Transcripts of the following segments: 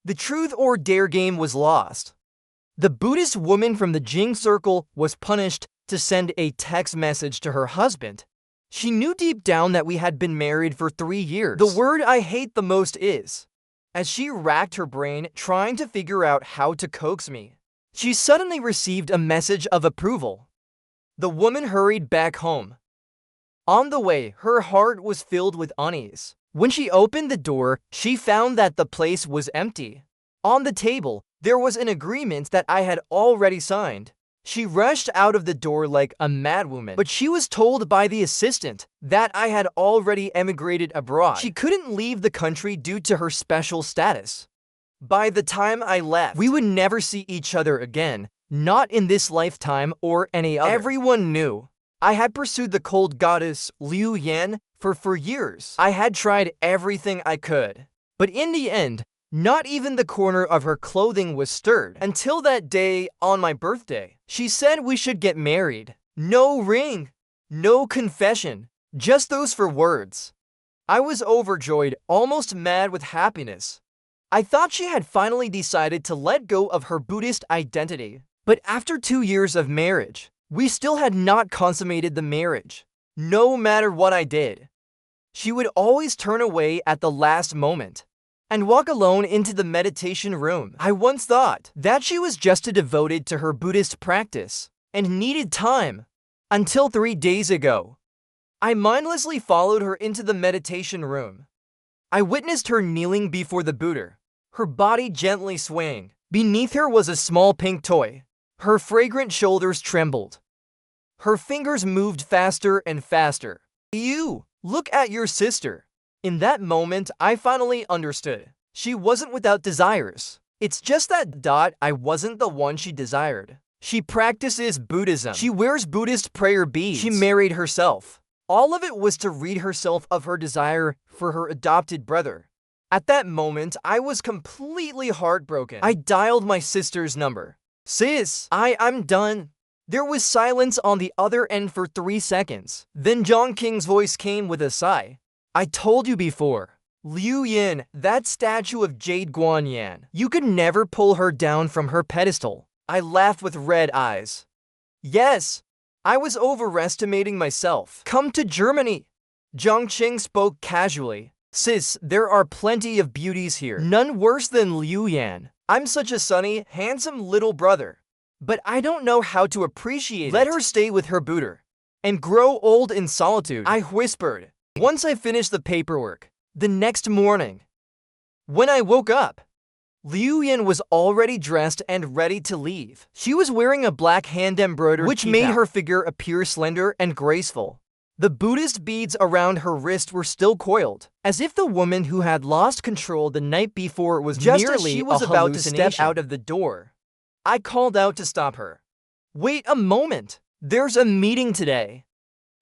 The truth or dare game was lost. The Buddhist woman from the Jing circle was punished to send a text message to her husband. She knew deep down that we had been married for 3 years. The word I hate the most is, as she racked her brain trying to figure out how to coax me, she suddenly received a message of approval. The woman hurried back home. On the way, her heart was filled with unease. When she opened the door, she found that the place was empty. On the table, there was an agreement that I had already signed. She rushed out of the door like a madwoman, but she was told by the assistant that I had already emigrated abroad. She couldn't leave the country due to her special status. By the time I left, we would never see each other again, not in this lifetime or any other. Everyone knew. I had pursued the cold goddess Liu Yan for years. I had tried everything I could. But in the end, not even the corner of her clothing was stirred. Until that day, on my birthday, she said we should get married. No ring, no confession, just those 4 words. I was overjoyed, almost mad with happiness. I thought she had finally decided to let go of her Buddhist identity. But after 2 years of marriage, we still had not consummated the marriage. No matter what I did, she would always turn away at the last moment and walk alone into the meditation room. I once thought that she was just devoted to her Buddhist practice and needed time, until 3 days ago. I mindlessly followed her into the meditation room. I witnessed her kneeling before the Buddha, her body gently swaying. Beneath her was a small pink toy. Her fragrant shoulders trembled. Her fingers moved faster and faster. You, look at your sister. In that moment, I finally understood. She wasn't without desires. It's just that I wasn't the one she desired. She practices Buddhism. She wears Buddhist prayer beads. She married herself. All of it was to rid herself of her desire for her adopted brother. At that moment, I was completely heartbroken. I dialed my sister's number. Sis, I'm done. There was silence on the other end for 3 seconds. Then Zhang Qing's voice came with a sigh. I told you before. Liu Yan, that statue of Jade Guanyan, you could never pull her down from her pedestal. I laughed with red eyes. Yes, I was overestimating myself. Come to Germany. Zhang Qing spoke casually. Sis, there are plenty of beauties here. None worse than Liu Yan. I'm such a sunny, handsome little brother. But I don't know how to appreciate it. Let her stay with her Buddha and grow old in solitude, I whispered. Once I finished the paperwork, the next morning, when I woke up, Liu Yan was already dressed and ready to leave. She was wearing a black hand-embroidered which made her figure appear slender and graceful. The Buddhist beads around her wrist were still coiled, as if the woman who had lost control the night before was just merely as she was about to step out of the door. I called out to stop her. Wait a moment, there's a meeting today.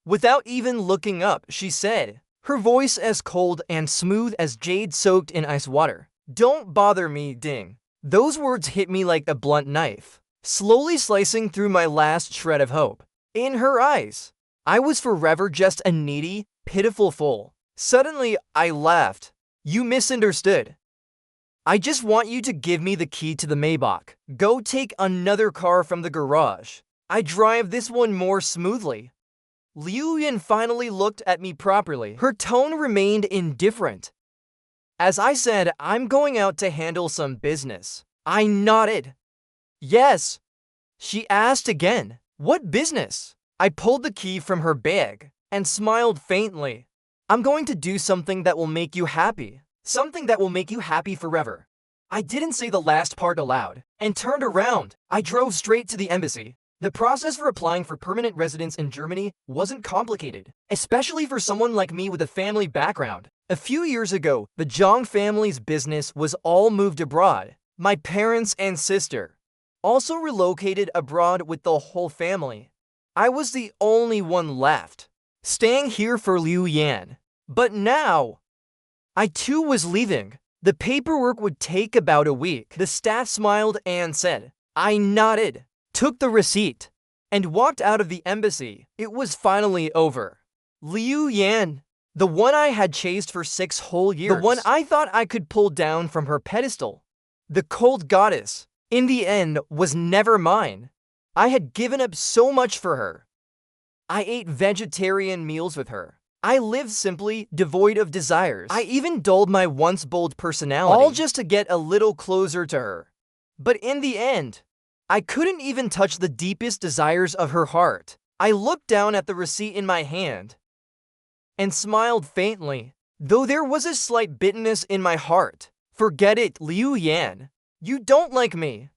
Without even looking up, she said, her voice as cold and smooth as jade soaked in ice water. Don't bother me, Ding. Those words hit me like a blunt knife, slowly slicing through my last shred of hope. In her eyes, I was forever just a needy, pitiful fool. Suddenly, I laughed. You misunderstood. I just want you to give me the key to the Maybach. Go take another car from the garage. I drive this one more smoothly. Liu Yan finally looked at me properly. Her tone remained indifferent. As I said, I'm going out to handle some business. I nodded. Yes. She asked again. What business? I pulled the key from her bag and smiled faintly. I'm going to do something that will make you happy. Something that will make you happy forever. I didn't say the last part aloud and turned around. I drove straight to the embassy. The process for applying for permanent residence in Germany wasn't complicated, especially for someone like me with a family background. A few years ago, the Zhang family's business was all moved abroad. My parents and sister also relocated abroad with the whole family. I was the only one left, staying here for Liu Yan. But now, I too was leaving. The paperwork would take about a week. The staff smiled and said, I nodded, took the receipt, and walked out of the embassy. It was finally over. Liu Yan, the one I had chased for 6 whole years, the one I thought I could pull down from her pedestal, The cold goddess, in the end, was never mine. I had given up so much for her. I ate vegetarian meals with her. I lived simply, devoid of desires. I even dulled my once bold personality, all just to get a little closer to her. But in the end, I couldn't even touch the deepest desires of her heart. I looked down at the receipt in my hand and smiled faintly, though there was a slight bitterness in my heart. Forget it, Liu Yan. You don't like me.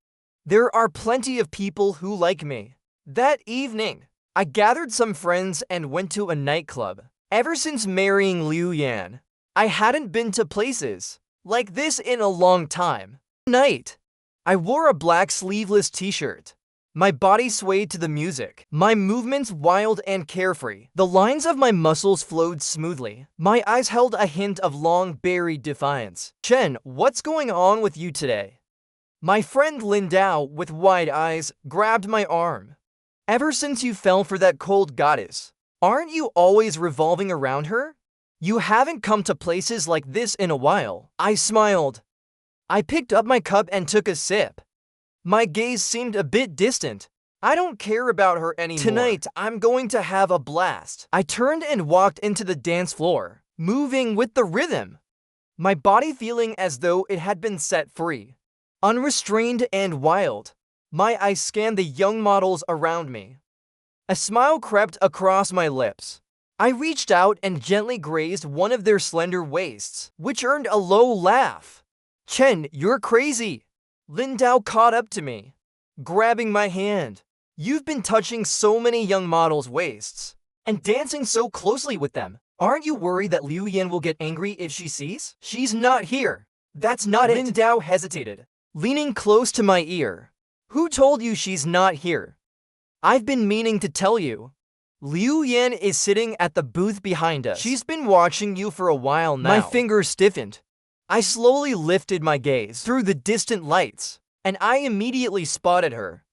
There are plenty of people who like me. That evening, I gathered some friends and went to a nightclub. Ever since marrying Liu Yan, I hadn't been to places like this in a long time. Night, I wore a black sleeveless t-shirt. My body swayed to the music, my movements wild and carefree. The lines of my muscles flowed smoothly. My eyes held a hint of long-buried defiance. Chen, what's going on with you today? My friend Lindao, with wide eyes, grabbed my arm. Ever since you fell for that cold goddess, aren't you always revolving around her? You haven't come to places like this in a while. I smiled. I picked up my cup and took a sip. My gaze seemed a bit distant. I don't care about her anymore. Tonight, I'm going to have a blast. I turned and walked into the dance floor, moving with the rhythm, my body feeling as though it had been set free. Unrestrained and wild, my eyes scanned the young models around me. A smile crept across my lips. I reached out and gently grazed one of their slender waists, which earned a low laugh. Chen, you're crazy. Lindao caught up to me, grabbing my hand. You've been touching so many young models' waists and dancing so closely with them. Aren't you worried that Liu Yan will get angry if she sees? She's not here. That's not it. Lindao hesitated, leaning close to my ear. Who told you she's not here? I've been meaning to tell you. Liu Yan is sitting at the booth behind us. She's been watching you for a while now. My fingers stiffened. I slowly lifted my gaze through the distant lights, and I immediately spotted her.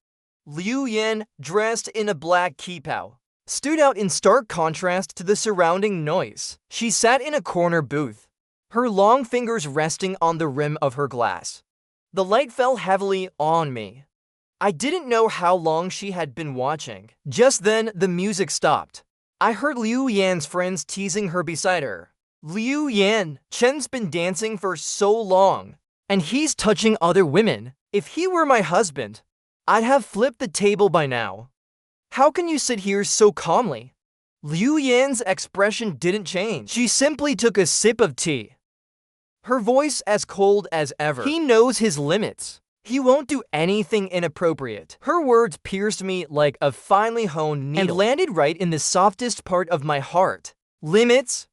Liu Yan, dressed in a black kipao, stood out in stark contrast to the surrounding noise. She sat in a corner booth, her long fingers resting on the rim of her glass. The light fell heavily on me. I didn't know how long she had been watching. Just then, the music stopped. I heard Liu Yan's friends teasing her beside her. Liu Yan, Chen's been dancing for so long, and he's touching other women. If he were my husband, I'd have flipped the table by now. How can you sit here so calmly? Liu Yan's expression didn't change. She simply took a sip of tea, her voice as cold as ever. He knows his limits. He won't do anything inappropriate. Her words pierced me like a finely honed needle and landed right in the softest part of my heart. Limits?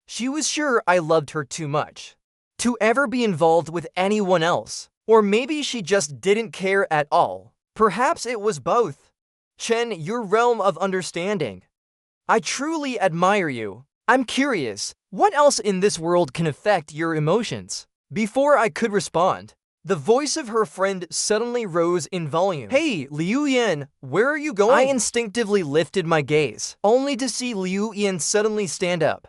She was sure I loved her too much to ever be involved with anyone else. Or maybe she just didn't care at all. Perhaps it was both. Chen, your realm of understanding. I truly admire you. I'm curious, what else in this world can affect your emotions? Before I could respond, the voice of her friend suddenly rose in volume. Hey, Liu Yan, where are you going? I instinctively lifted my gaze, only to see Liu Yan suddenly stand up,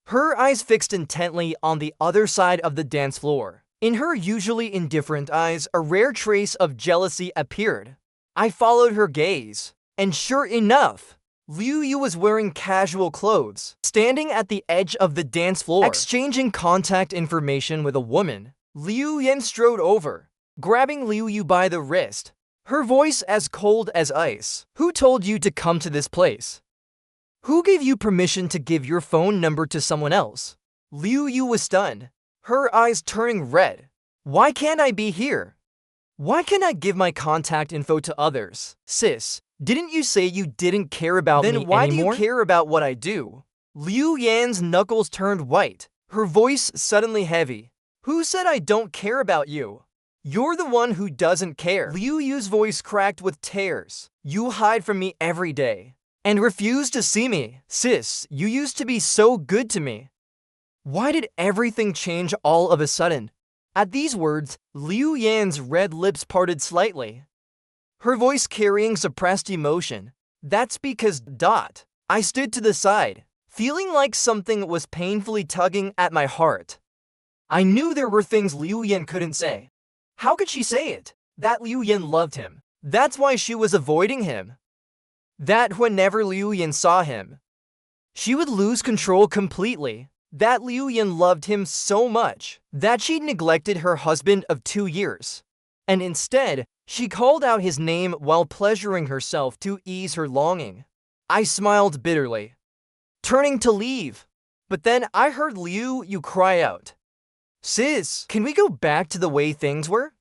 her eyes fixed intently on the other side of the dance floor. In her usually indifferent eyes, a rare trace of jealousy appeared. I followed her gaze, and sure enough, Liu Yu was wearing casual clothes, standing at the edge of the dance floor, exchanging contact information with a woman. Liu Yan strode over, grabbing Liu Yu by the wrist, her voice as cold as ice. Who told you to come to this place? Who gave you permission to give your phone number to someone else? Liu Yu was stunned, her eyes turning red. Why can't I be here? Why can't I give my contact info to others? Sis, didn't you say you didn't care about me anymore? Then why do you care about what I do? Liu Yan's knuckles turned white, her voice suddenly heavy. Who said I don't care about you? You're the one who doesn't care. Liu Yu's voice cracked with tears. You hide from me every day and refuse to see me. Sis, you used to be so good to me. Why did everything change all of a sudden? At these words, Liu Yan's red lips parted slightly, her voice carrying suppressed emotion. That's because ... I stood to the side, feeling like something was painfully tugging at my heart. I knew there were things Liu Yan couldn't say. How could she say it? That Liu Yan loved him. That's why she was avoiding him. That whenever Liu Yan saw him, she would lose control completely. That Liu Yan loved him so much that she neglected her husband of 2 years. And instead, she called out his name while pleasuring herself to ease her longing. I smiled bitterly, turning to leave. But then I heard Liu Yu cry out, "Sis, can we go back to the way things were?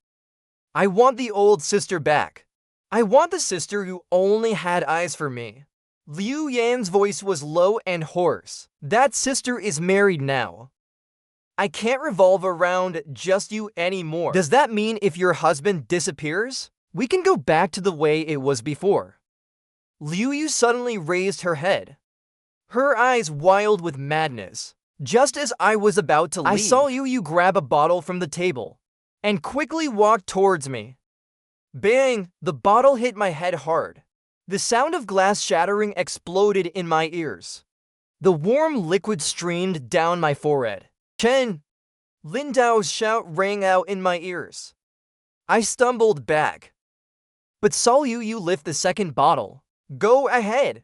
I want the old sister back. I want the sister who only had eyes for me." Liu Yan's voice was low and hoarse. That sister is married now. I can't revolve around just you anymore. Does that mean if your husband disappears, we can go back to the way it was before? Liu Yu suddenly raised her head, her eyes wild with madness. Just as I was about to leave, I saw Liu Yu grab a bottle from the table and quickly walk towards me. Bang! The bottle hit my head hard. The sound of glass shattering exploded in my ears. The warm liquid streamed down my forehead. "Chen!" Lin Dao's shout rang out in my ears. I stumbled back, but saw Liu Yu lift the second bottle. "Go ahead.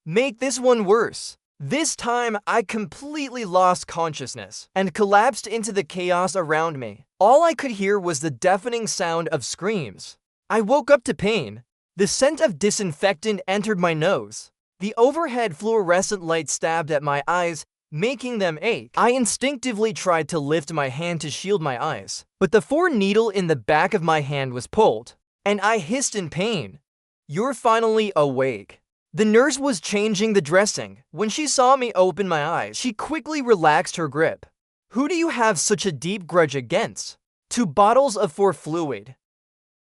Make this one worse." This time, I completely lost consciousness and collapsed into the chaos around me. All I could hear was the deafening sound of screams. I woke up to pain. The scent of disinfectant entered my nose. The overhead fluorescent light stabbed at my eyes, making them ache. I instinctively tried to lift my hand to shield my eyes, but the 4 needle in the back of my hand was pulled, and I hissed in pain. "You're finally awake." The nurse was changing the dressing. When she saw me open my eyes, she quickly relaxed her grip. "Who do you have such a deep grudge against?" 2 bottles of 4 fluid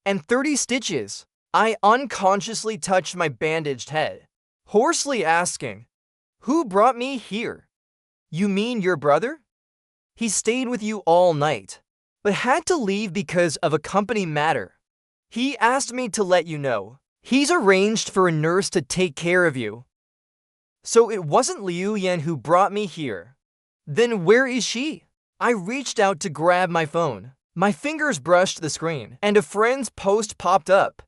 and 30 stitches. I unconsciously touched my bandaged head, hoarsely asking, "Who brought me here?" "You mean your brother? He stayed with you all night, but had to leave because of a company matter. He asked me to let you know. He's arranged for a nurse to take care of you." "So it wasn't Liu Yan who brought me here. Then where is she?" I reached out to grab my phone. My fingers brushed the screen, and a friend's post popped up.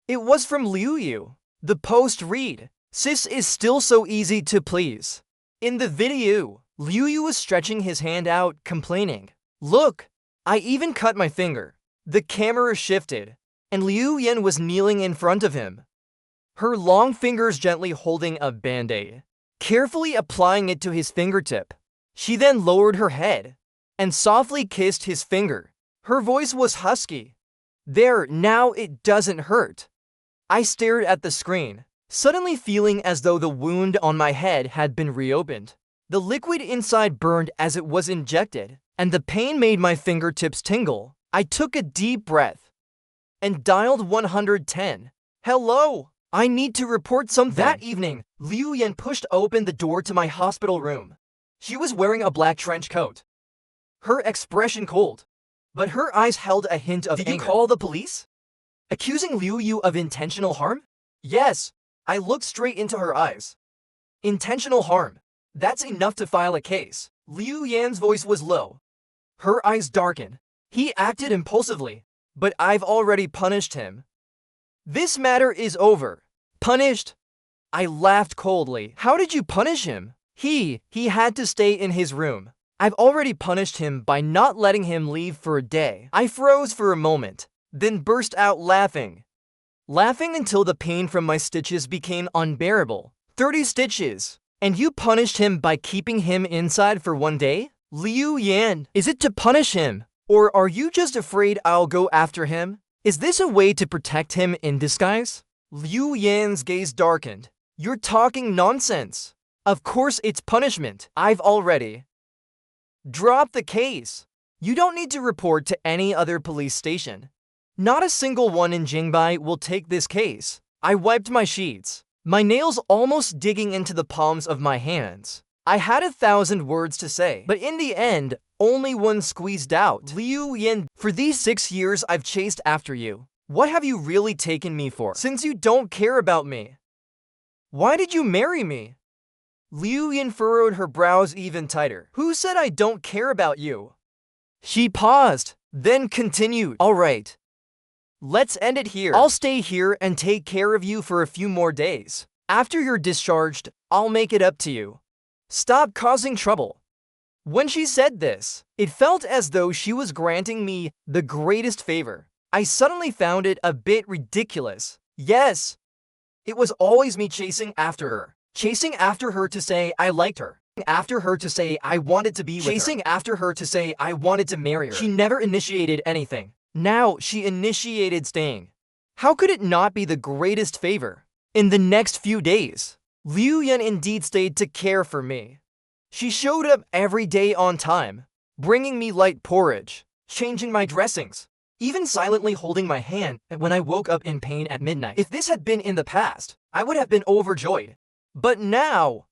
It was from Liu Yu. The post read, "Sis is still so easy to please." In the video, Liu Yu was stretching his hand out, complaining, "Look, I even cut my finger." The camera shifted, and Liu Yan was kneeling in front of him, her long fingers gently holding a band-aid, carefully applying it to his fingertip. She then lowered her head and softly kissed his finger. Her voice was husky. "There, now it doesn't hurt." I stared at the screen, suddenly feeling as though the wound on my head had been reopened. The liquid inside burned as it was injected, and the pain made my fingertips tingle. I took a deep breath and dialed 110. "Hello, I need to report something." That evening, Liu Yan pushed open the door to my hospital room. She was wearing a black trench coat, her expression cold, but her eyes held a hint of anger. "Did you call the police? Accusing Liu Yu of intentional harm?" "Yes." I looked straight into her eyes. "Intentional harm? That's enough to file a case." Liu Yan's voice was low. Her eyes darkened. "He acted impulsively, but I've already punished him. This matter is over." "Punished?" I laughed coldly. "How did you punish him?" He had to stay in his room. I've already punished him by not letting him leave for a day." I froze for a moment, then burst out laughing until the pain from my stitches became unbearable. 30 stitches. And you punished him by keeping him inside for 1 day? Liu Yan, is it to punish him? Or are you just afraid I'll go after him? Is this a way to protect him in disguise? Liu Yan's gaze darkened. "You're talking nonsense. Of course it's punishment. I've already dropped the case. You don't need to report to any other police station. Not a single one in Jingbai will take this case." I wiped my sheets, my nails almost digging into the palms of my hands. I had 1,000 words to say, but in the end, only one squeezed out. "Liu Yan, for these 6 years I've chased after you. What have you really taken me for? Since you don't care about me, why did you marry me?" Liu Yan furrowed her brows even tighter. "Who said I don't care about you?" She paused, Then continued, "Alright, let's end it here. I'll stay here and take care of you for a few more days. After you're discharged, I'll make it up to you. Stop causing trouble." When she said this, it felt as though she was granting me the greatest favor. I suddenly found it a bit ridiculous. Yes, it was always me chasing after her to say I liked her, after her to say I wanted to be with her, chasing after her to say I wanted to marry her. She never initiated anything. Now she initiated staying. How could it not be the greatest favor? In the next few days, Liu Yan indeed stayed to care for me. She showed up every day on time, bringing me light porridge, changing my dressings, even silently holding my hand when I woke up in pain at midnight. If this had been in the past, I would have been overjoyed. But now,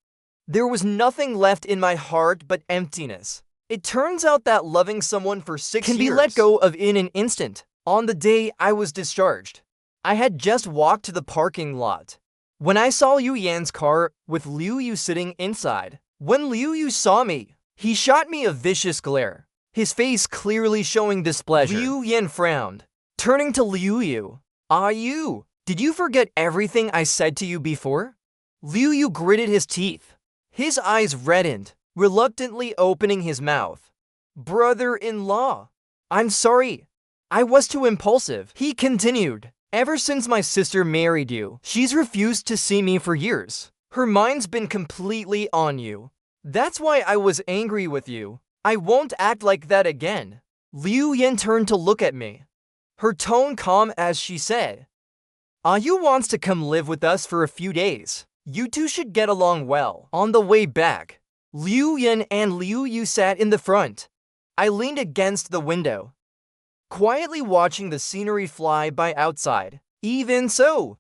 there was nothing left in my heart but emptiness. It turns out that loving someone for 6 years can be let go of in an instant. On the day I was discharged, I had just walked to the parking lot when I saw Liu Yan's car with Liu Yu sitting inside. When Liu Yu saw me, he shot me a vicious glare, his face clearly showing displeasure. Liu Yan frowned, turning to Liu Yu. "You? Did you forget everything I said to you before?" Liu Yu gritted his teeth. His eyes reddened, reluctantly opening his mouth. "Brother-in-law, I'm sorry. I was too impulsive." He continued, "Ever since my sister married you, she's refused to see me for years. Her mind's been completely on you. That's why I was angry with you. I won't act like that again." Liu Yan turned to look at me, her tone calm as she said, "You wants to come live with us for a few days. You two should get along well." On the way back, Liu Yan and Liu Yu sat in the front. I leaned against the window, quietly watching the scenery fly by outside. Even so,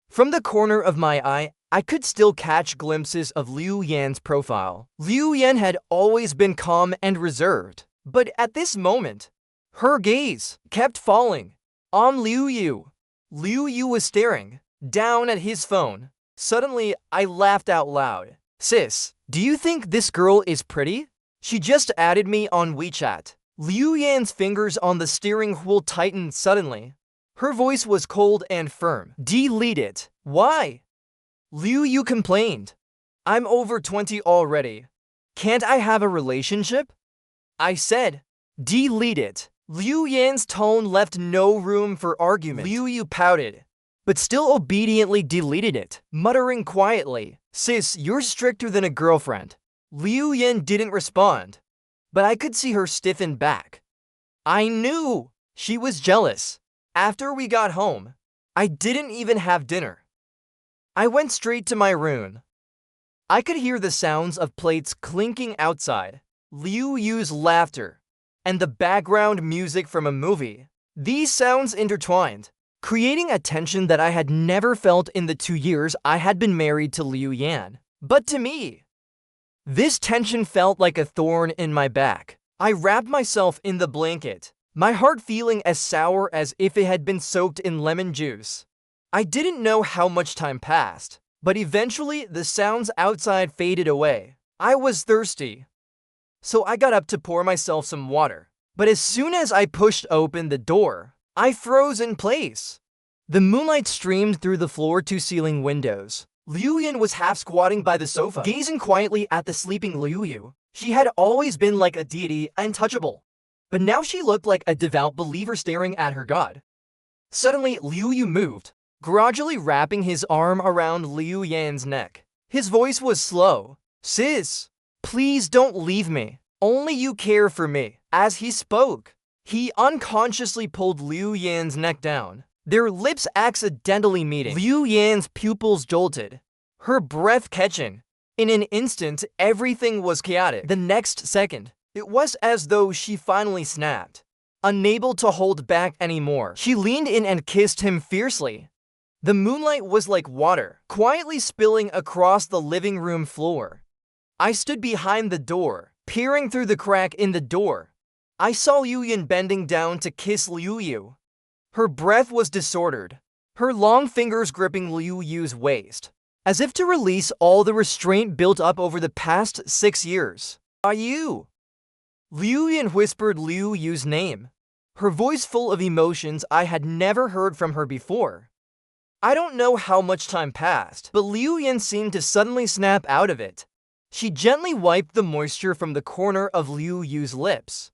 from the corner of my eye, I could still catch glimpses of Liu Yan's profile. Liu Yan had always been calm and reserved, but at this moment, her gaze kept falling on Liu Yu. Liu Yu was staring down at his phone. Suddenly, I laughed out loud. "Sis, do you think this girl is pretty? She just added me on WeChat." Liu Yan's fingers on the steering wheel tightened suddenly. Her voice was cold and firm. "Delete it." "Why?" Liu Yu complained. "I'm over 20 already. Can't I have a relationship?" I said, "Delete it." Liu Yan's tone left no room for argument. Liu Yu pouted, but still obediently deleted it, muttering quietly, "Sis, you're stricter than a girlfriend." Liu Yan didn't respond, but I could see her stiffen back. I knew she was jealous. After we got home, I didn't even have dinner. I went straight to my room. I could hear the sounds of plates clinking outside, Liu Yu's laughter, and the background music from a movie. These sounds intertwined, creating a tension that I had never felt in the 2 years I had been married to Liu Yan. But to me, this tension felt like a thorn in my back. I wrapped myself in the blanket, my heart feeling as sour as if it had been soaked in lemon juice. I didn't know how much time passed, but eventually the sounds outside faded away. I was thirsty, so I got up to pour myself some water. But as soon as I pushed open the door, I froze in place. The moonlight streamed through the floor-to-ceiling windows. Liu Yan was half squatting by the sofa, gazing quietly at the sleeping Liu Yu. She had always been like a deity, untouchable. But now she looked like a devout believer staring at her god. Suddenly, Liu Yu moved, gradually wrapping his arm around Liu Yan's neck. His voice was slow. "Sis, please don't leave me. Only you care for me." As he spoke, he unconsciously pulled Liu Yan's neck down, their lips accidentally meeting. Liu Yan's pupils jolted, her breath catching. In an instant, everything was chaotic. The next second, it was as though she finally snapped. Unable to hold back anymore, she leaned in and kissed him fiercely. The moonlight was like water, quietly spilling across the living room floor. I stood behind the door, peering through the crack in the door. I saw Liu Yan bending down to kiss Liu Yu. Her breath was disordered, her long fingers gripping Liu Yu's waist, as if to release all the restraint built up over the past 6 years. "You?" Liu Yan whispered Liu Yu's name. her voice full of emotions I had never heard from her before. I don't know how much time passed, but Liu Yan seemed to suddenly snap out of it. She gently wiped the moisture from the corner of Liu Yu's lips,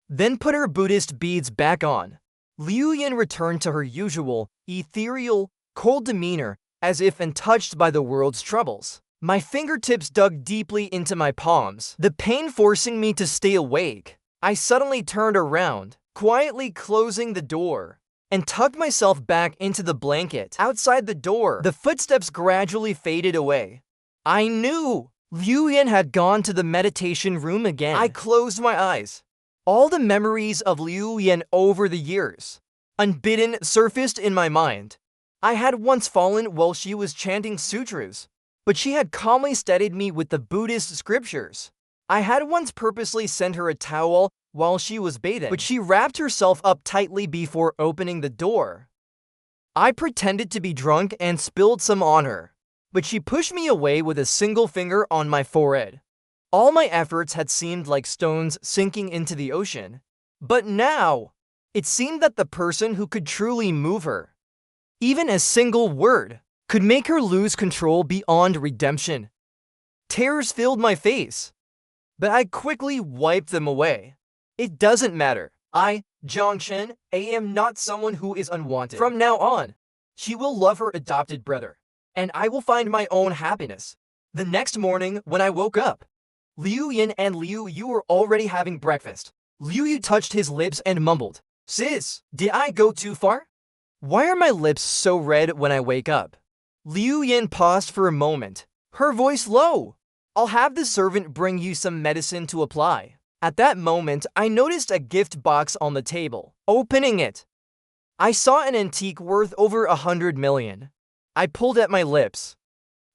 then put her Buddhist beads back on. Liu Yan returned to her usual, ethereal, cold demeanor, as if untouched by the world's troubles. My fingertips dug deeply into my palms, the pain forcing me to stay awake. I suddenly turned around, quietly closing the door, and tucked myself back into the blanket. Outside the door, the footsteps gradually faded away. I knew Liu Yan had gone to the meditation room again. I closed my eyes. All the memories of Liu Yan over the years, unbidden, surfaced in my mind. I had once fallen while she was chanting sutras, but she had calmly steadied me with the Buddhist scriptures. I had once purposely sent her a towel while she was bathing, but she wrapped herself up tightly before opening the door. I pretended to be drunk and spilled some on her, but she pushed me away with a single finger on my forehead. All my efforts had seemed like stones sinking into the ocean. But now, it seemed that the person who could truly move her, even a single word, could make her lose control beyond redemption. Tears filled my face, but I quickly wiped them away. It doesn't matter. I, Zhang Chen, am not someone who is unwanted. From now on, she will love her adopted brother, and I will find my own happiness. The next morning, when I woke up, Liu Yan and Liu Yu were already having breakfast. Liu Yu touched his lips and mumbled, "Sis, did I go too far? Why are my lips so red when I wake up?" Liu Yan paused for a moment, her voice low. "I'll have the servant bring you some medicine to apply." At that moment, I noticed a gift box on the table. Opening it, I saw an antique worth over 100 million. I pulled at my lips,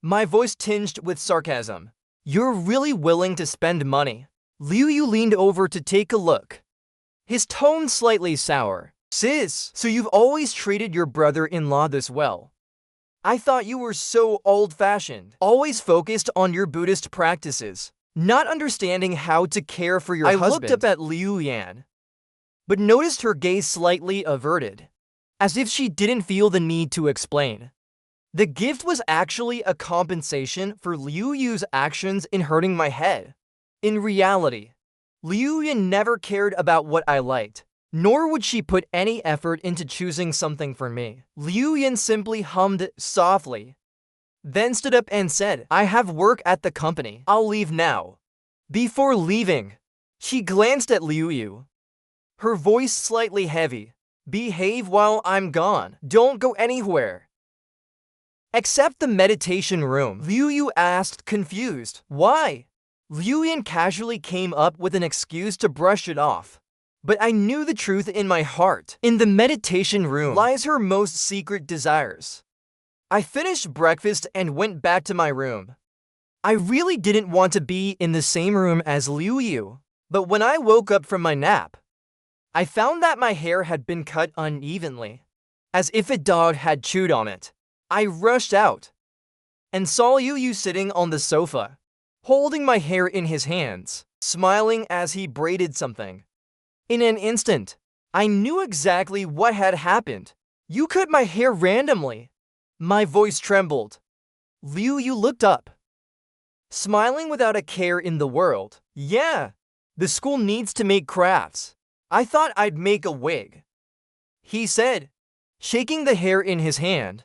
my voice tinged with sarcasm. "You're really willing to spend money?" Liu Yu leaned over to take a look, his tone slightly sour. "Sis, so you've always treated your brother-in-law this well? I thought you were so old-fashioned, always focused on your Buddhist practices, not understanding how to care for your husband." I looked up at Liu Yan, but noticed her gaze slightly averted, as if she didn't feel the need to explain. The gift was actually a compensation for Liu Yu's actions in hurting my head. In reality, Liu Yan never cared about what I liked, nor would she put any effort into choosing something for me. Liu Yan simply hummed softly, then stood up and said, "I have work at the company. I'll leave now." Before leaving, she glanced at Liu Yu, her voice slightly heavy. "Behave while I'm gone. Don't go anywhere except the meditation room." Liu Yu asked, confused. "Why?" Liu Yan casually came up with an excuse to brush it off. But I knew the truth in my heart. In the meditation room lies her most secret desires. I finished breakfast and went back to my room. I really didn't want to be in the same room as Liu Yu, but when I woke up from my nap, I found that my hair had been cut unevenly, as if a dog had chewed on it. I rushed out and saw Liu Yu sitting on the sofa, holding my hair in his hands, smiling as he braided something. In an instant, I knew exactly what had happened. "You cut my hair randomly." My voice trembled. Liu Yu looked up, smiling without a care in the world. "Yeah, the school needs to make crafts. I thought I'd make a wig," he said, shaking the hair in his hand.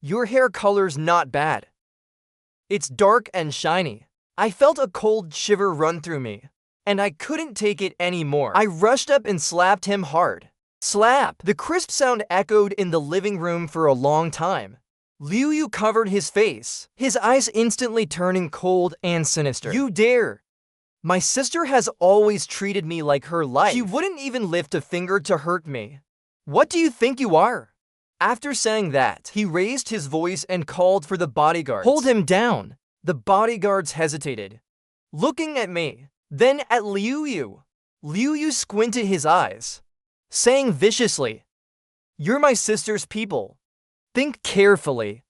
"Your hair color's not bad. It's dark and shiny." I felt a cold shiver run through me, and I couldn't take it anymore. I rushed up and slapped him hard. Slap! The crisp sound echoed in the living room for a long time. Liu Yu covered his face, his eyes instantly turning cold and sinister. "You dare!" My sister has always treated me like her life. She wouldn't even lift a finger to hurt me. "What do you think you are?" After saying that, he raised his voice and called for the bodyguards. "Hold him down." The bodyguards hesitated, looking at me, then at Liu Yu. Liu Yu squinted his eyes, saying viciously, "You're my sister's people. Think carefully."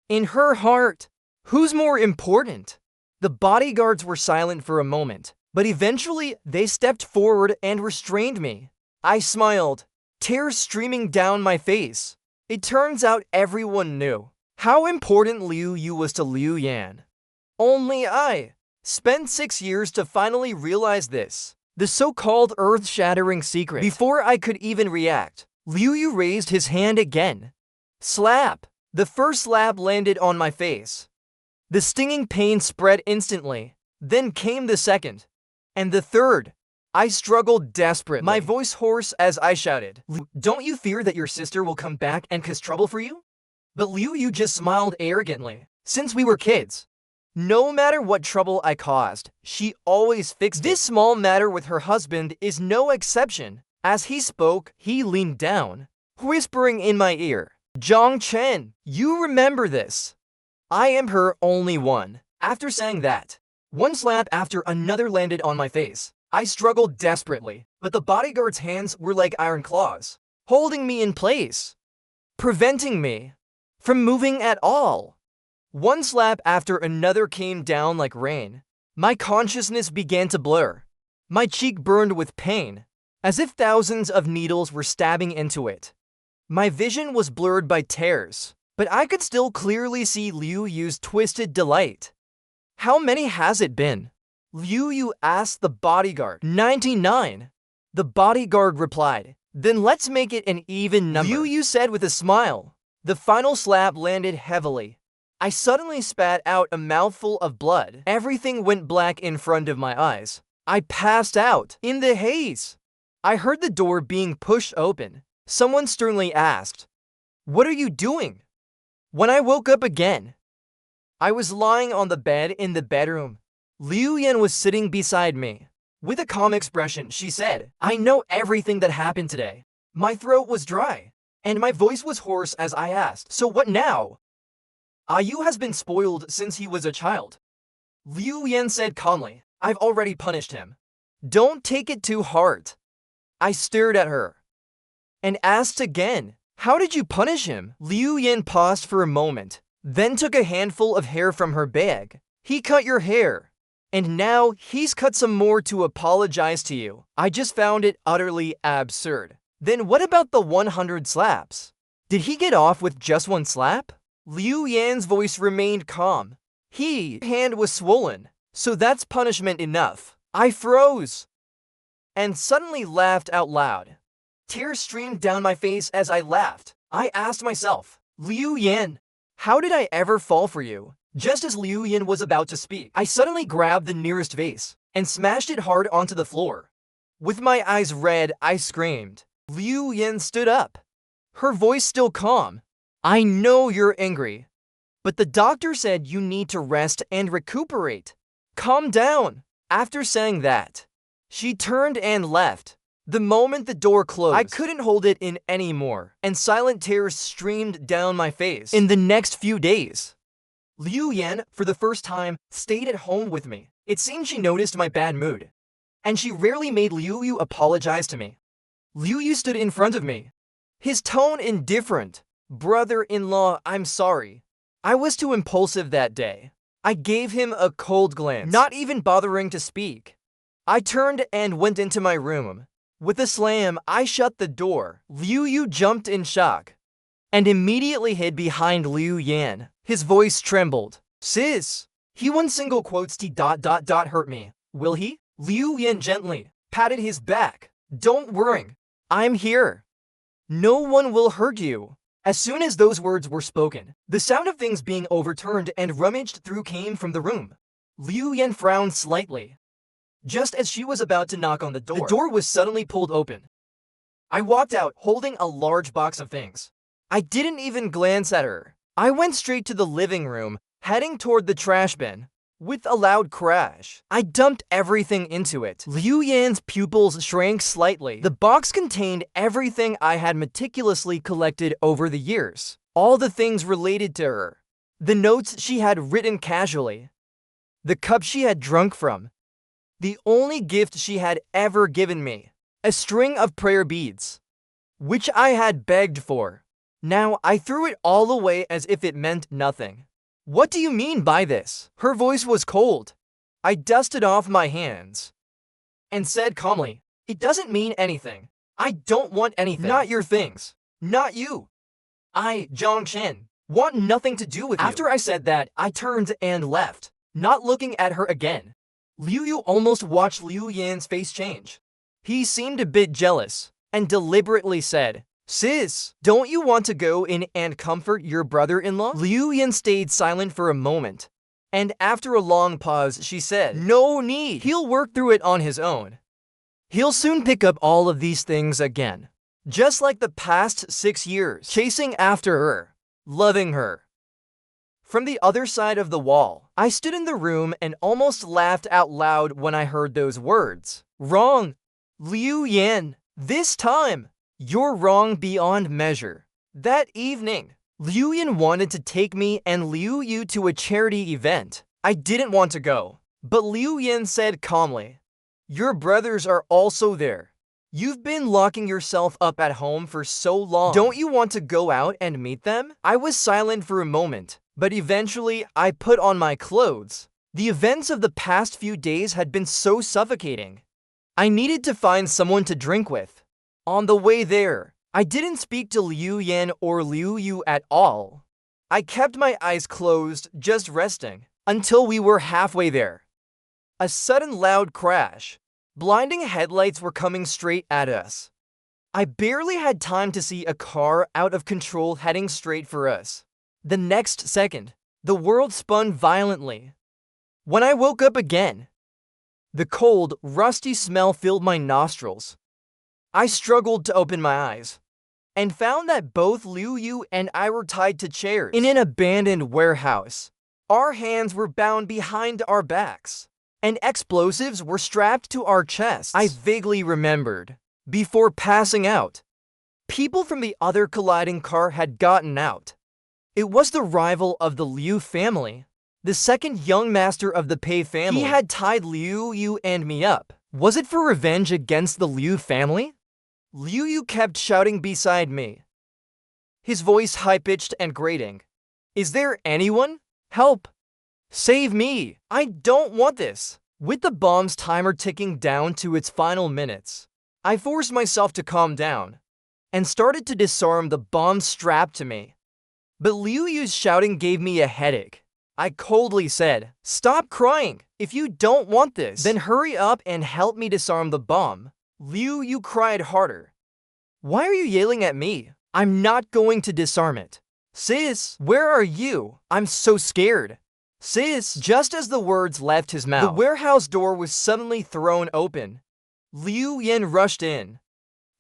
In her heart, who's more important? The bodyguards were silent for a moment, but eventually they stepped forward and restrained me. I smiled, tears streaming down my face. It turns out everyone knew how important Liu Yu was to Liu Yan. Only I spent 6 years to finally realize this, the so-called earth-shattering secret. Before I could even react, Liu Yu raised his hand again. Slap! The first slap landed on my face. The stinging pain spread instantly. Then came the second. And the third. I struggled desperately, my voice hoarse as I shouted, "Don't you fear that your sister will come back and cause trouble for you?" But Liu Yu just smiled arrogantly. Since we were kids, no matter what trouble I caused, she always fixed it. This small matter with her husband is no exception. As he spoke, he leaned down, whispering in my ear, "Zhang Chen, you remember this. I am her only one." After saying that, one slap after another landed on my face. I struggled desperately, but the bodyguard's hands were like iron claws, holding me in place, preventing me from moving at all. One slap after another came down like rain. My consciousness began to blur. My cheek burned with pain, as if thousands of needles were stabbing into it. My vision was blurred by tears, but I could still clearly see Liu Yu's twisted delight. "How many has it been?" Liu Yu asked the bodyguard. 99. The bodyguard replied. "Then let's make it an even number," Liu Yu said with a smile. The final slap landed heavily. I suddenly spat out a mouthful of blood. Everything went black in front of my eyes. I passed out. In the haze, I heard the door being pushed open. Someone sternly asked, "What are you doing?" When I woke up again, I was lying on the bed in the bedroom. Liu Yan was sitting beside me. With a calm expression, she said, "I know everything that happened today." My throat was dry, and my voice was hoarse as I asked, "So what now?" "Yu has been spoiled since he was a child," Liu Yan said calmly. "I've already punished him. Don't take it too hard." I stared at her and asked again, "How did you punish him?" Liu Yan paused for a moment, then took a handful of hair from her bag. "He cut your hair. And now he's cut some more to apologize to you." I just found it utterly absurd. "Then what about the 100 slaps? Did he get off with just one slap?" Liu Yan's voice remained calm. His hand was swollen, so that's punishment enough." I froze and suddenly laughed out loud. Tears streamed down my face as I laughed. I asked myself, "Liu Yan, how did I ever fall for you?" Just as Liu Yan was about to speak, I suddenly grabbed the nearest vase and smashed it hard onto the floor. With my eyes red, I screamed. Liu Yan stood up, her voice still calm. "I know you're angry, but the doctor said you need to rest and recuperate. Calm down." After saying that, she turned and left. The moment the door closed, I couldn't hold it in anymore, and silent tears streamed down my face. In the next few days, Liu Yan, for the first time, stayed at home with me. It seemed she noticed my bad mood, and she rarely made Liu Yu apologize to me. Liu Yu stood in front of me, his tone indifferent. "Brother-in-law, I'm sorry. I was too impulsive that day." I gave him a cold glance, not even bothering to speak. I turned and went into my room. With a slam, I shut the door. Liu Yu jumped in shock and immediately hid behind Liu Yan. His voice trembled. "Sis, he one single quotes T ... hurt me. Will he?" Liu Yan gently patted his back. "Don't worry. I'm here. No one will hurt you." As soon as those words were spoken, the sound of things being overturned and rummaged through came from the room. Liu Yan frowned slightly. Just as she was about to knock on the door was suddenly pulled open. I walked out holding a large box of things. I didn't even glance at her. I went straight to the living room, heading toward the trash bin. With a loud crash, I dumped everything into it. Liu Yan's pupils shrank slightly. The box contained everything I had meticulously collected over the years. All the things related to her. The notes she had written casually. The cup she had drunk from. The only gift she had ever given me. A string of prayer beads, which I had begged for. Now I threw it all away as if it meant nothing. "What do you mean by this?" Her voice was cold. I dusted off my hands and said calmly, "It doesn't mean anything. I don't want anything. Not your things. Not you. I, Zhang Chen, want nothing to do with you. After I said that, I turned and left, not looking at her again. Liu Yu almost watched Liu Yan's face change. He seemed a bit jealous and deliberately said, "Sis, don't you want to go in and comfort your brother-in-law?" Liu Yan stayed silent for a moment, and after a long pause, she said, "No need. He'll work through it on his own. He'll soon pick up all of these things again. Just like the past 6 years, chasing after her, loving her." From the other side of the wall, I stood in the room and almost laughed out loud when I heard those words. Wrong, Liu Yan. This time, you're wrong beyond measure. That evening, Liu Yan wanted to take me and Liu Yu to a charity event. I didn't want to go, but Liu Yan said calmly, "Your brothers are also there. You've been locking yourself up at home for so long. Don't you want to go out and meet them?" I was silent for a moment, but eventually I put on my clothes. The events of the past few days had been so suffocating. I needed to find someone to drink with. On the way there, I didn't speak to Liu Yan or Liu Yu at all. I kept my eyes closed, just resting, until we were halfway there. A sudden loud crash. Blinding headlights were coming straight at us. I barely had time to see a car out of control heading straight for us. The next second, the world spun violently. When I woke up again, the cold, rusty smell filled my nostrils. I struggled to open my eyes, and found that both Liu Yu and I were tied to chairs in an abandoned warehouse. Our hands were bound behind our backs, and explosives were strapped to our chests. I vaguely remembered, before passing out, people from the other colliding car had gotten out. It was the rival of the Liu family, the second young master of the Pei family. He had tied Liu Yu and me up. Was it for revenge against the Liu family? Liu Yu kept shouting beside me, his voice high-pitched and grating. "Is there anyone? Help! Save me! I don't want this!" With the bomb's timer ticking down to its final minutes, I forced myself to calm down and started to disarm the bomb strapped to me. But Liu Yu's shouting gave me a headache. I coldly said, "Stop crying! If you don't want this, then hurry up and help me disarm the bomb." Liu Yu cried harder. "Why are you yelling at me? I'm not going to disarm it." "Sis, where are you? I'm so scared." "Sis." Just as the words left his mouth, the warehouse door was suddenly thrown open. Liu Yan rushed in.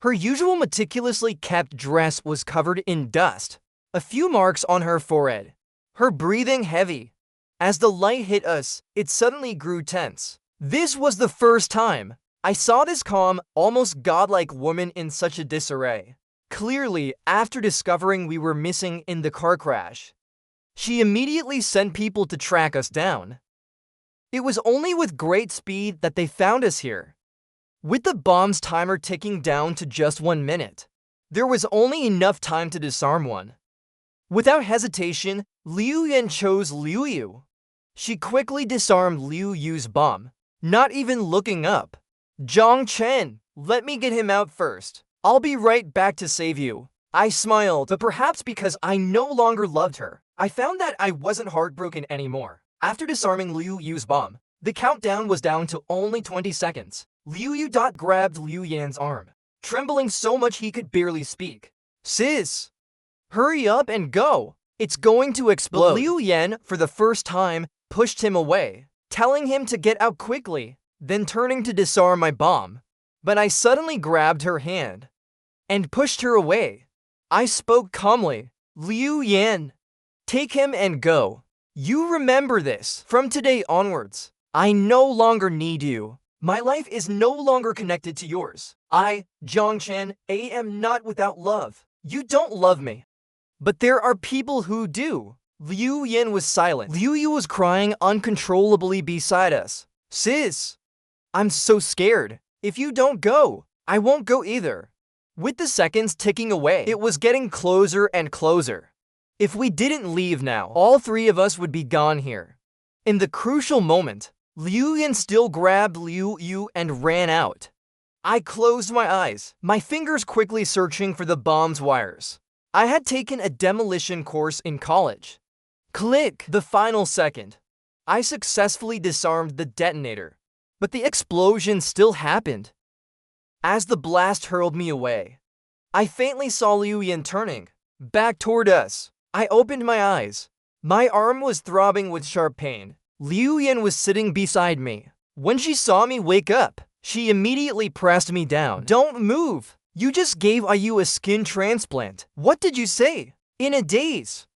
Her usual meticulously kept dress was covered in dust, a few marks on her forehead, her breathing heavy. As the light hit us, it suddenly grew tense. This was the first time I saw this calm, almost godlike woman in such a disarray. Clearly, after discovering we were missing in the car crash, she immediately sent people to track us down. It was only with great speed that they found us here. With the bomb's timer ticking down to just 1 minute, there was only enough time to disarm one. Without hesitation, Liu Yan chose Liu Yu. She quickly disarmed Liu Yu's bomb, not even looking up. "Zhang Chen, let me get him out first. I'll be right back to save you." I smiled, but perhaps because I no longer loved her, I found that I wasn't heartbroken anymore. After disarming Liu Yu's bomb, the countdown was down to only 20 seconds. Liu Yu grabbed Liu Yan's arm, trembling so much he could barely speak. "Sis, hurry up and go. It's going to explode." But Liu Yan, for the first time, pushed him away, telling him to get out quickly, then turning to disarm my bomb. But I suddenly grabbed her hand and pushed her away. I spoke calmly. "Liu Yan, take him and go. You remember this. From today onwards, I no longer need you. My life is no longer connected to yours. I, Zhang Chen, am not without love. You don't love me. But there are people who do." Liu Yan was silent. Liu Yu was crying uncontrollably beside us. "Sis, I'm so scared. If you don't go, I won't go either." With the seconds ticking away, it was getting closer and closer. If we didn't leave now, all three of us would be gone here. In the crucial moment, Liu Yan still grabbed Liu Yu and ran out. I closed my eyes, my fingers quickly searching for the bomb's wires. I had taken a demolition course in college. Click! The final second. I successfully disarmed the detonator, but the explosion still happened. As the blast hurled me away, I faintly saw Liu Yan turning back toward us. I opened my eyes. My arm was throbbing with sharp pain. Liu Yan was sitting beside me. When she saw me wake up, she immediately pressed me down. Don't move! You just gave Ayu a skin transplant. What did you say? In a daze.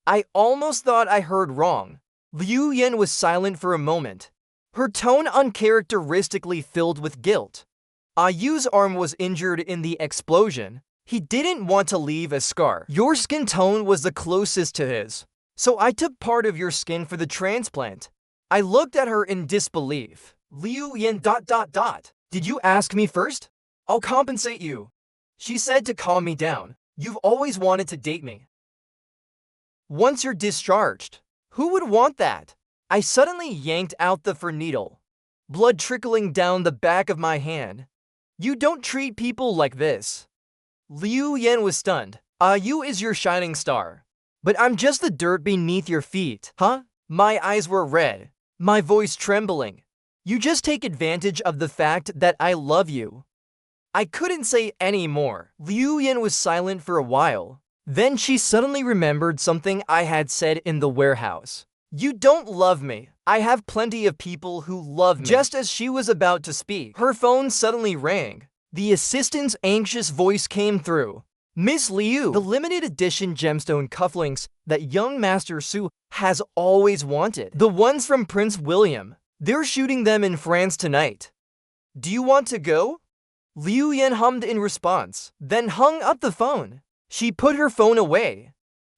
I almost thought I heard wrong. Liu Yan was silent for a moment, her tone uncharacteristically filled with guilt. Ayu's arm was injured in the explosion. He didn't want to leave a scar. Your skin tone was the closest to his, so I took part of your skin for the transplant. I looked at her in disbelief. Liu Yan ... Did you ask me first? I'll compensate you. She said to calm me down. You've always wanted to date me. Once you're discharged, who would want that? I suddenly yanked out the fur needle, blood trickling down the back of my hand. You don't treat people like this. Liu Yan was stunned. Ayu is your shining star, but I'm just the dirt beneath your feet. Huh? My eyes were red, my voice trembling. You just take advantage of the fact that I love you. I couldn't say any more. Liu Yan was silent for a while. Then she suddenly remembered something I had said in the warehouse. You don't love me. I have plenty of people who love me. Just as she was about to speak, her phone suddenly rang. The assistant's anxious voice came through. Miss Liu, the limited edition gemstone cufflinks that young Master Su has always wanted. The ones from Prince William. They're shooting them in France tonight. Do you want to go? Liu Yan hummed in response, then hung up the phone. She put her phone away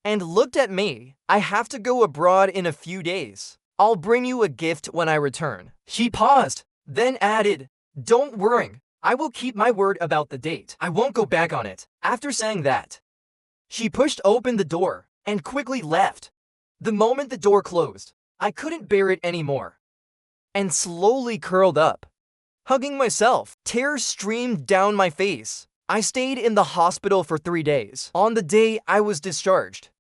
and looked at me. I have to go abroad in a few days. I'll bring you a gift when I return. She paused, then added, Don't worry, I will keep my word about the date. I won't go back on it. After saying that, she pushed open the door and quickly left. The moment the door closed, I couldn't bear it anymore and slowly curled up, hugging myself. Tears streamed down my face. I stayed in the hospital for 3 days. On the day I was discharged,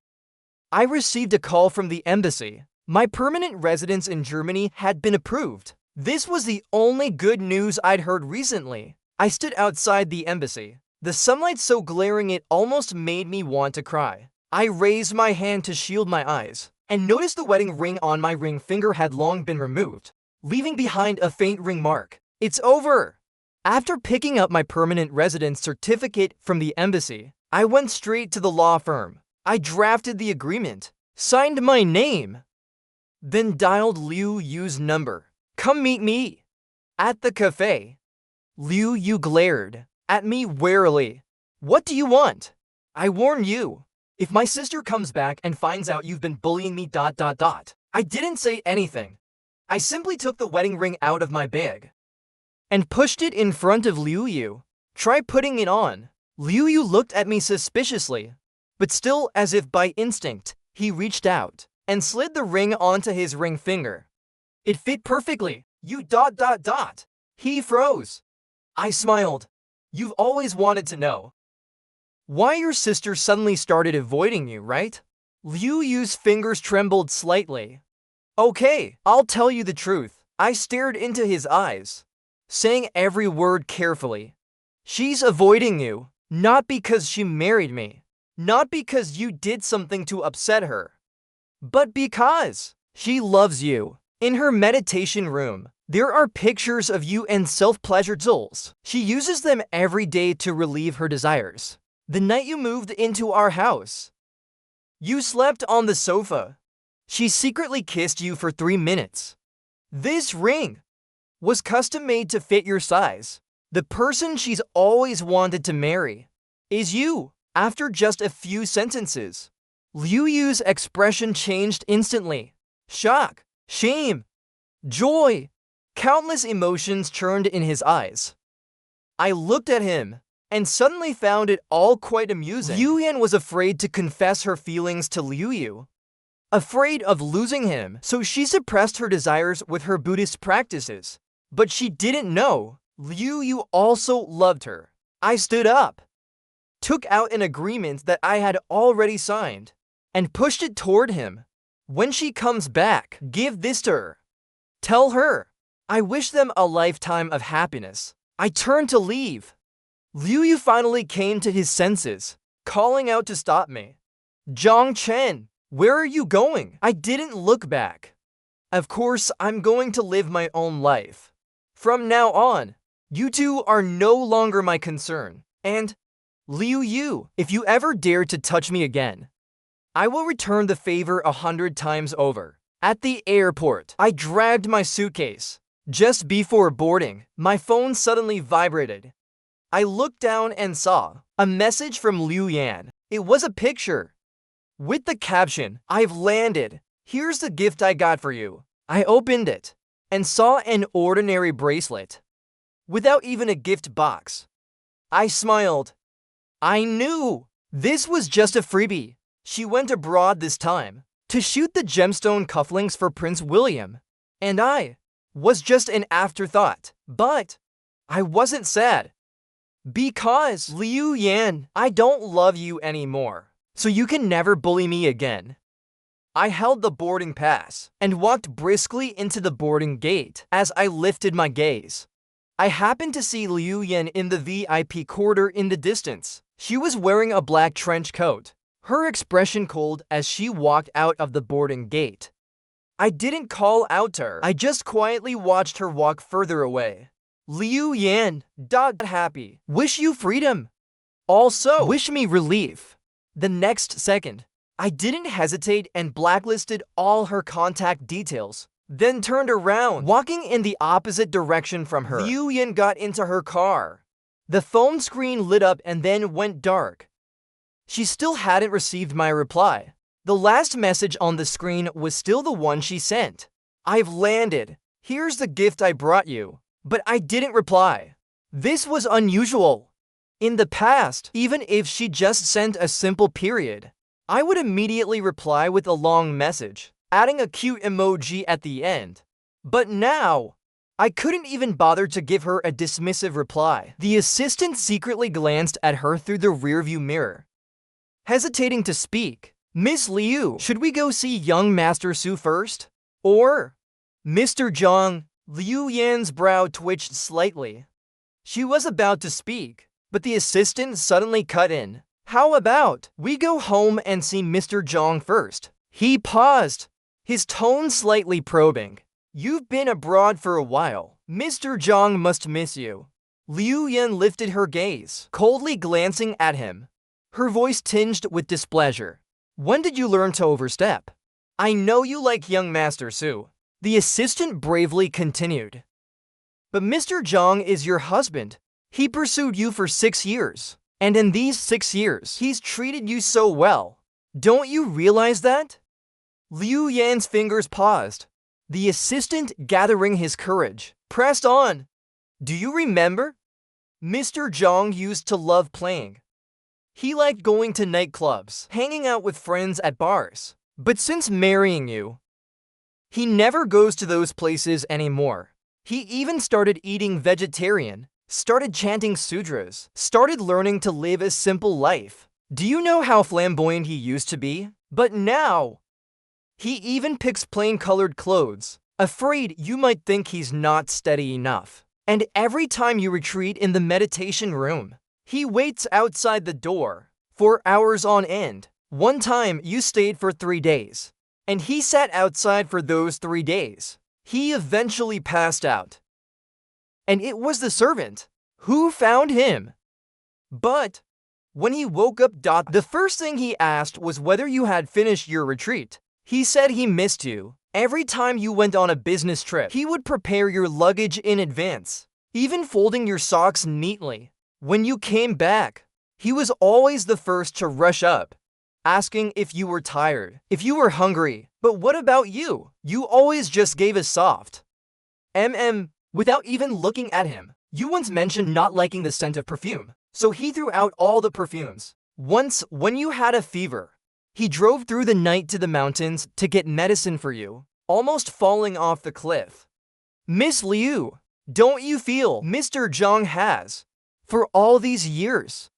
I received a call from the embassy. My permanent residence in Germany had been approved. This was the only good news I'd heard recently. I stood outside the embassy, the sunlight so glaring it almost made me want to cry. I raised my hand to shield my eyes, and noticed the wedding ring on my ring finger had long been removed, leaving behind a faint ring mark. It's over! After picking up my permanent residence certificate from the embassy, I went straight to the law firm. I drafted the agreement, signed my name, then dialed Liu Yu's number. Come meet me at the cafe. Liu Yu glared at me warily. What do you want? I warn you, if my sister comes back and finds out you've been bullying me ... I didn't say anything. I simply took the wedding ring out of my bag and pushed it in front of Liu Yu. Try putting it on. Liu Yu looked at me suspiciously, but still as if by instinct, he reached out and slid the ring onto his ring finger. It fit perfectly. You ... He froze. I smiled. You've always wanted to know why your sister suddenly started avoiding you, right? Liu Yu's fingers trembled slightly. Okay, I'll tell you the truth. I stared into his eyes, saying every word carefully. She's avoiding you, not because she married me, not because you did something to upset her, but because she loves you. In her meditation room, there are pictures of you and self-pleasure tools. She uses them every day to relieve her desires. The night you moved into our house, you slept on the sofa. She secretly kissed you for 3 minutes. This ring was custom-made to fit your size. The person she's always wanted to marry is you. After just a few sentences, Liu Yu's expression changed instantly. Shock, shame, joy, countless emotions churned in his eyes. I looked at him and suddenly found it all quite amusing. Liu Yan was afraid to confess her feelings to Liu Yu, afraid of losing him, so she suppressed her desires with her Buddhist practices. But she didn't know Liu Yu also loved her. I stood up, took out an agreement that I had already signed, and pushed it toward him. When she comes back, give this to her. Tell her, I wish them a lifetime of happiness. I turned to leave. Liu Yu finally came to his senses, calling out to stop me. Zhang Chen, where are you going? I didn't look back. Of course, I'm going to live my own life. From now on, you two are no longer my concern. And, Liu Yu, if you ever dare to touch me again, I will return the favor 100 times over. At the airport, I dragged my suitcase. Just before boarding, my phone suddenly vibrated. I looked down and saw a message from Liu Yan. It was a picture with the caption, I've landed. Here's the gift I got for you. I opened it and saw an ordinary bracelet without even a gift box. I smiled. I knew this was just a freebie. She went abroad this time to shoot the gemstone cufflinks for Prince William, and I was just an afterthought. But I wasn't sad. Because, Liu Yan, I don't love you anymore, so you can never bully me again. I held the boarding pass and walked briskly into the boarding gate. As I lifted my gaze, I happened to see Liu Yan in the VIP corridor in the distance. She was wearing a black trench coat, her expression cold as she walked out of the boarding gate. I didn't call out to her. I just quietly watched her walk further away. Liu Yan, happy. Wish you freedom. Also, wish me relief. The next second, I didn't hesitate and blacklisted all her contact details, then turned around, walking in the opposite direction from her. Liu Yan got into her car. The phone screen lit up and then went dark. She still hadn't received my reply. The last message on the screen was still the one she sent. I've landed. Here's the gift I brought you. But I didn't reply. This was unusual. In the past, even if she just sent a simple period, I would immediately reply with a long message, adding a cute emoji at the end. But now, I couldn't even bother to give her a dismissive reply. The assistant secretly glanced at her through the rearview mirror, hesitating to speak. Miss Liu, should we go see young Master Su first? Or Mr. Zhang? Liu Yan's brow twitched slightly. She was about to speak, but the assistant suddenly cut in. How about we go home and see Mr. Zhang first? He paused, his tone slightly probing. You've been abroad for a while. Mr. Zhang must miss you. Liu Yan lifted her gaze, coldly glancing at him, her voice tinged with displeasure. When did you learn to overstep? I know you like young Master Su. The assistant bravely continued. But Mr. Zhang is your husband. He pursued you for 6 years. And in these 6 years, he's treated you so well. Don't you realize that? Liu Yan's fingers paused. The assistant, gathering his courage, pressed on. Do you remember? Mr. Zhang used to love playing. He liked going to nightclubs, hanging out with friends at bars. But since marrying you, he never goes to those places anymore. He even started eating vegetarian, started chanting sutras, started learning to live a simple life. Do you know how flamboyant he used to be? But now, he even picks plain-colored clothes, afraid you might think he's not steady enough. And every time you retreat in the meditation room, he waits outside the door for hours on end. One time, you stayed for 3 days. And he sat outside for those 3 days. He eventually passed out. And it was the servant who found him. But when he woke up, the first thing he asked was whether you had finished your retreat. He said he missed you. Every time you went on a business trip, he would prepare your luggage in advance, even folding your socks neatly. When you came back, he was always the first to rush up, asking if you were tired, if you were hungry. But what about you? You always just gave a soft without even looking at him. You once mentioned not liking the scent of perfume, so he threw out all the perfumes. Once, when you had a fever, he drove through the night to the mountains to get medicine for you, almost falling off the cliff. Miss Liu, Don't you feel Mr. Zhang has, for all these years,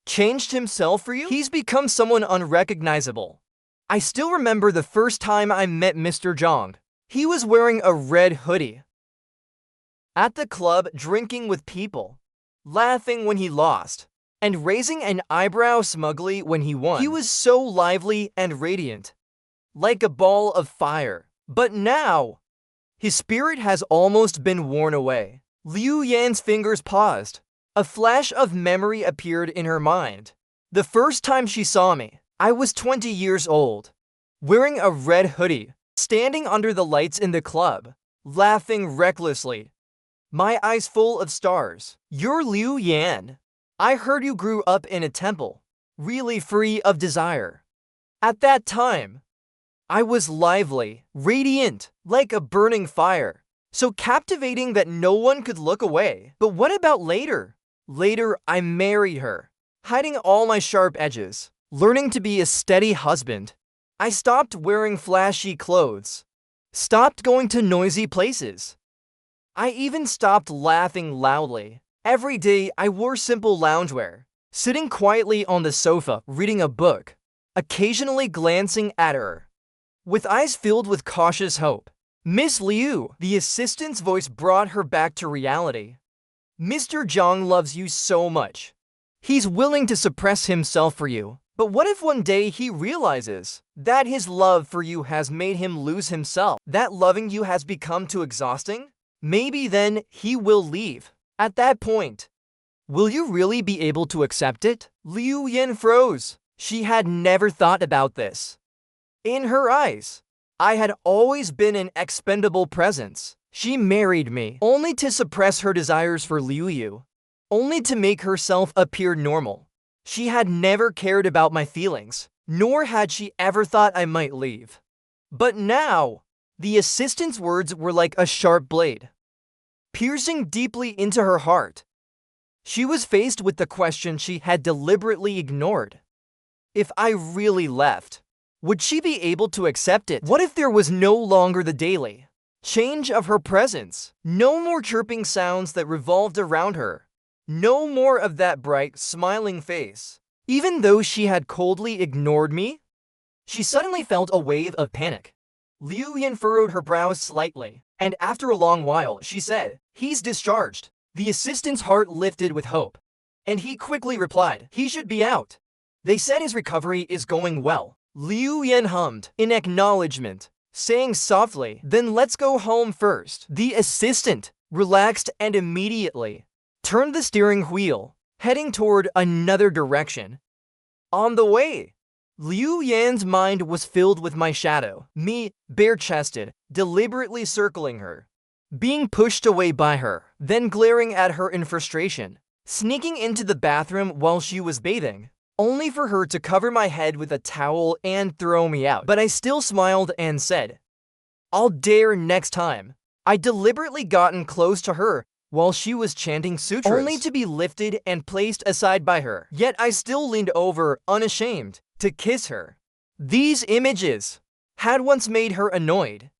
changed himself for you? He's become someone unrecognizable. I still remember the first time I met Mr. Zhang. He was wearing a red hoodie, at the club drinking with people, laughing when he lost, and raising an eyebrow smugly when he won. He was so lively and radiant, like a ball of fire. But now, his spirit has almost been worn away. Liu Yan's fingers paused. A flash of memory appeared in her mind. The first time she saw me, I was 20 years old, wearing a red hoodie, standing under the lights in the club, laughing recklessly, my eyes full of stars. You're Liu Yan. I heard you grew up in a temple, really free of desire. At that time, I was lively, radiant, like a burning fire, so captivating that no one could look away. But what about later? Later, I married her, hiding all my sharp edges, learning to be a steady husband. I stopped wearing flashy clothes, stopped going to noisy places. I even stopped laughing loudly. Every day, I wore simple loungewear, sitting quietly on the sofa, reading a book, occasionally glancing at her, with eyes filled with cautious hope. Miss Liu, the assistant's voice brought her back to reality. Mr. Zhang loves you so much. He's willing to suppress himself for you. But what if one day he realizes that his love for you has made him lose himself? That loving you has become too exhausting? Maybe then he will leave. At that point, will you really be able to accept it? Liu Yan froze. She had never thought about this. In her eyes, I had always been an expendable presence. She married me only to suppress her desires for Liu Yu, only to make herself appear normal. She had never cared about my feelings, nor had she ever thought I might leave. But now, the assistant's words were like a sharp blade, piercing deeply into her heart. She was faced with the question she had deliberately ignored. If I really left, would she be able to accept it? What if there was no longer the daily change of her presence? No more chirping sounds that revolved around her. No more of that bright, smiling face. Even though she had coldly ignored me, she suddenly felt a wave of panic. Liu Yan furrowed her brows slightly, and after a long while, she said, "He's discharged." The assistant's heart lifted with hope, and he quickly replied, "He should be out. They said his recovery is going well." Liu Yan hummed in acknowledgement, saying softly, "Then let's go home first." The assistant relaxed and immediately turned the steering wheel, heading toward another direction. On the way, Liu Yan's mind was filled with my shadow, me, bare-chested, deliberately circling her, being pushed away by her, then glaring at her in frustration, sneaking into the bathroom while she was bathing, only for her to cover my head with a towel and throw me out. But I still smiled and said, "I'll dare next time." I deliberately gotten close to her while she was chanting sutras, only to be lifted and placed aside by her. Yet I still leaned over, unashamed, to kiss her. These images had once made her annoyed.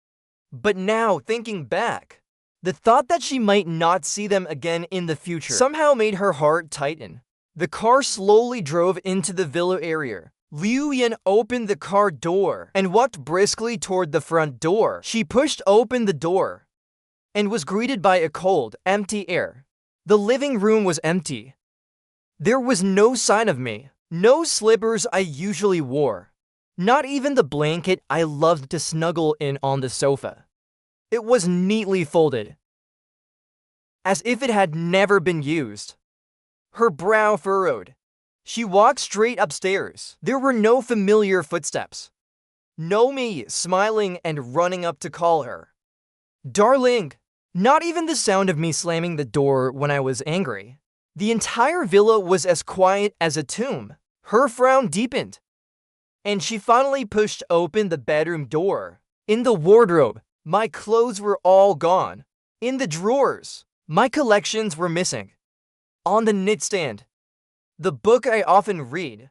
But now, thinking back, the thought that she might not see them again in the future somehow made her heart tighten. The car slowly drove into the villa area. Liu Yan opened the car door and walked briskly toward the front door. She pushed open the door and was greeted by a cold, empty air. The living room was empty. There was no sign of me, no slippers I usually wore, not even the blanket I loved to snuggle in on the sofa. It was neatly folded, as if it had never been used. Her brow furrowed. She walked straight upstairs. There were no familiar footsteps. No me smiling and running up to call her "Darling." Not even the sound of me slamming the door when I was angry. The entire villa was as quiet as a tomb. Her frown deepened, and she finally pushed open the bedroom door. In the wardrobe, my clothes were all gone. In the drawers, my collections were missing. On the nightstand, the book I often read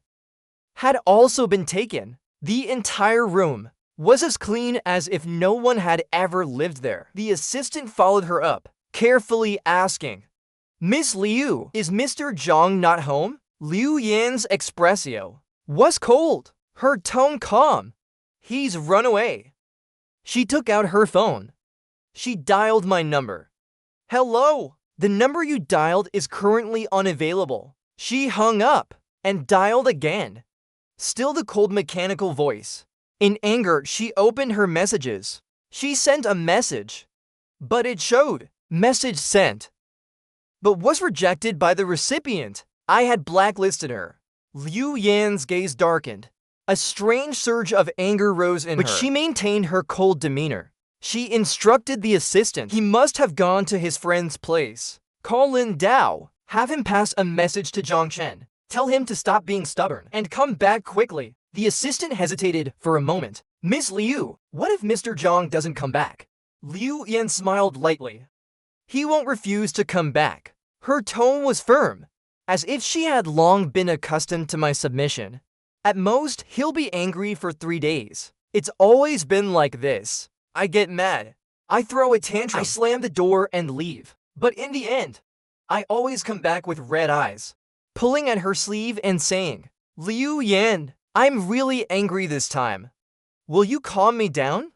had also been taken. The entire room was as clean as if no one had ever lived there. The assistant followed her up, carefully asking, "Miss Liu, is Mr. Zhang not home?" Liu Yan's expressio was cold, her tone calm. "He's run away." She took out her phone. She dialed my number. "Hello, the number you dialed is currently unavailable." She hung up and dialed again. Still the cold mechanical voice. In anger, she opened her messages. She sent a message, but it showed "message sent," but was rejected by the recipient. I had blacklisted her. Liu Yan's gaze darkened. A strange surge of anger rose in her, but she maintained her cold demeanor. She instructed the assistant. He must have gone to his friend's place. "Call Lin Dao, have him pass a message to Zhang Chen. Tell him to stop being stubborn and come back quickly." The assistant hesitated for a moment. "Miss Liu, what if Mr. Zhang doesn't come back?" Liu Yan smiled lightly. "He won't refuse to come back." Her tone was firm, as if she had long been accustomed to my submission. "At most, he'll be angry for 3 days. It's always been like this. I get mad. I throw a tantrum. I slam the door and leave. But in the end, I always come back with red eyes." Pulling at her sleeve and saying, "Liu Yan, I'm really angry this time. Will you calm me down?"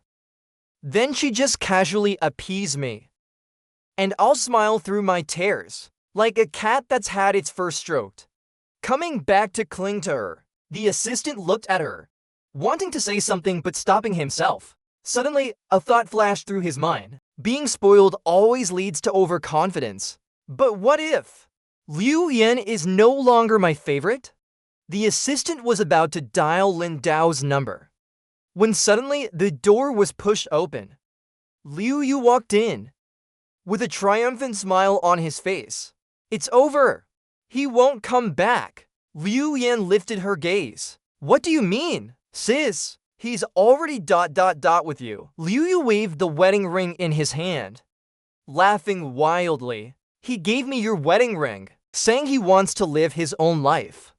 Then she just casually appeased me. And I'll smile through my tears, like a cat that's had its first stroke. Coming back to cling to her, the assistant looked at her, wanting to say something but stopping himself. Suddenly, a thought flashed through his mind. Being spoiled always leads to overconfidence. But what if Liu Yan is no longer my favorite? The assistant was about to dial Lin Dao's number, when suddenly the door was pushed open. Liu Yu walked in, with a triumphant smile on his face. "It's over. He won't come back." Liu Yan lifted her gaze. "What do you mean, sis? He's already ... with you." Liu Yu waved the wedding ring in his hand, laughing wildly. "He gave me your wedding ring, saying he wants to live his own life.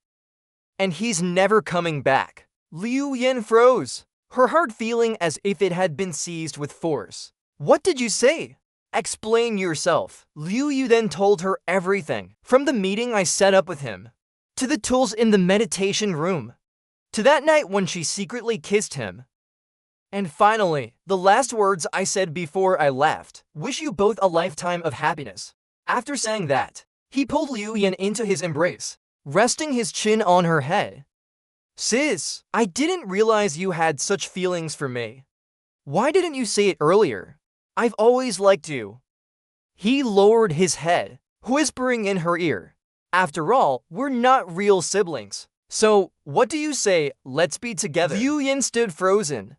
And he's never coming back." Liu Yan froze, her heart feeling as if it had been seized with force. "What did you say? Explain yourself." Liu Yu then told her everything, from the meeting I set up with him, to the tools in the meditation room, to that night when she secretly kissed him. And finally, the last words I said before I left: "Wish you both a lifetime of happiness." After saying that, he pulled Liu Yan into his embrace, resting his chin on her head. "Sis, I didn't realize you had such feelings for me. Why didn't you say it earlier? I've always liked you." He lowered his head, whispering in her ear, "After all, we're not real siblings. So, what do you say, let's be together?" Liu Yan stood frozen,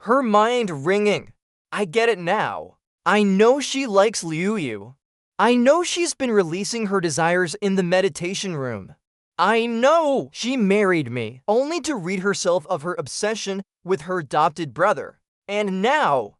her mind ringing. I get it now. I know she likes Liu Yu. I know she's been releasing her desires in the meditation room. I know she married me only to rid herself of her obsession with her adopted brother. And now,